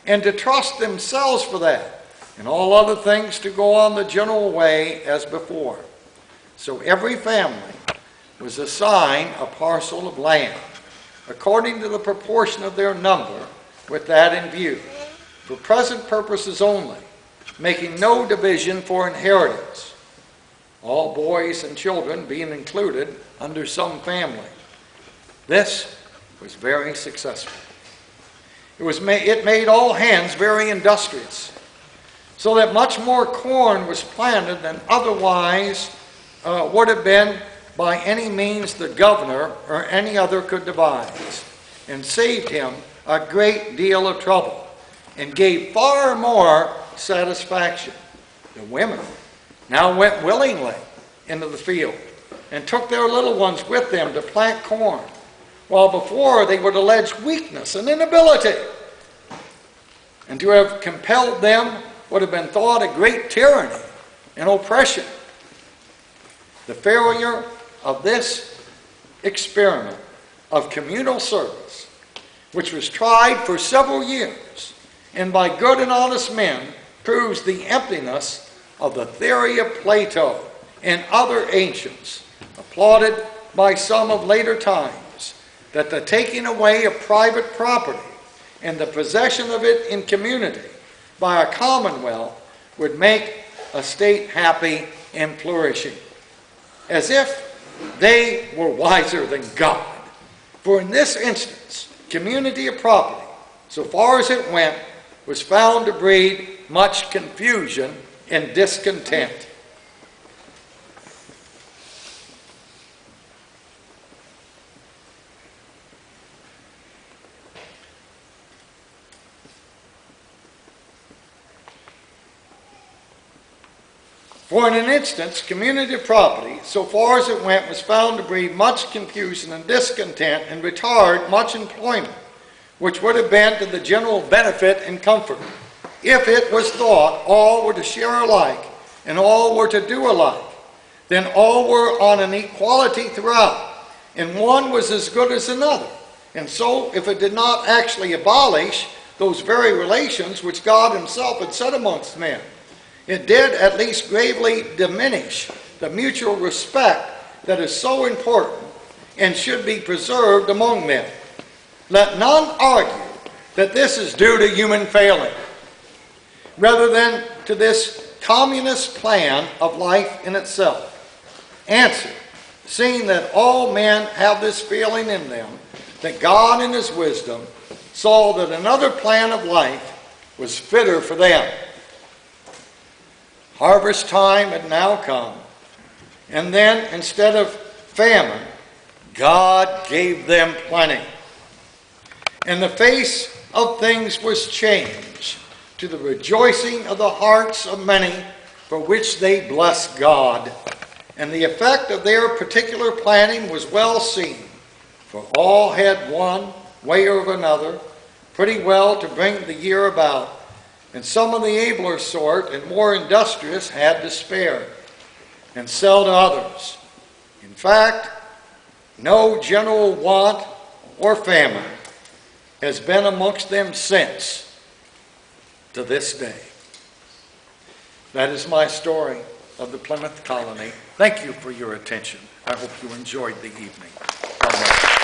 and to trust themselves for that, and all other things to go on the general way as before. So every family was assigned a parcel of land, according to the proportion of their number, with that in view, for present purposes only, making no division for inheritance, all boys and children being included under some family. This was very successful. It made all hands very industrious, so that much more corn was planted than otherwise would have been by any means the governor or any other could devise, and saved him a great deal of trouble, and gave far more satisfaction. The women now went willingly into the field, and took their little ones with them to plant corn, while before they would allege weakness and inability. And to have compelled them would have been thought a great tyranny and oppression. The failure of this experiment of communal service, which was tried for several years, and by good and honest men, proves the emptiness of the theory of Plato and other ancients, applauded by some of later times, that the taking away of private property and the possession of it in community by a commonwealth would make a state happy and flourishing, as if they were wiser than God. For in this instance, community of property, so far as it went, was found to breed much confusion and discontent. For in an instance, community of property, so far as it went, was found to breed much confusion and discontent and retard much employment, which would have been to the general benefit and comfort, if it was thought all were to share alike and all were to do alike. Then all were on an equality throughout, and one was as good as another. And so, if it did not actually abolish those very relations which God himself had set amongst men, it did at least gravely diminish the mutual respect that is so important and should be preserved among men. Let none argue that this is due to human failing, rather than to this communist plan of life in itself. Answer, seeing that all men have this feeling in them, that God in his wisdom saw that another plan of life was fitter for them. Harvest time had now come, and then instead of famine, God gave them plenty. And the face of things was changed to the rejoicing of the hearts of many, for which they blessed God. And the effect of their particular planting was well seen, for all had one way or another pretty well to bring the year about. And some of the abler sort and more industrious had to spare and sell to others. In fact, no general want or famine has been amongst them since to this day. That is my story of the Plymouth Colony. Thank you for your attention. I hope you enjoyed the evening. God bless.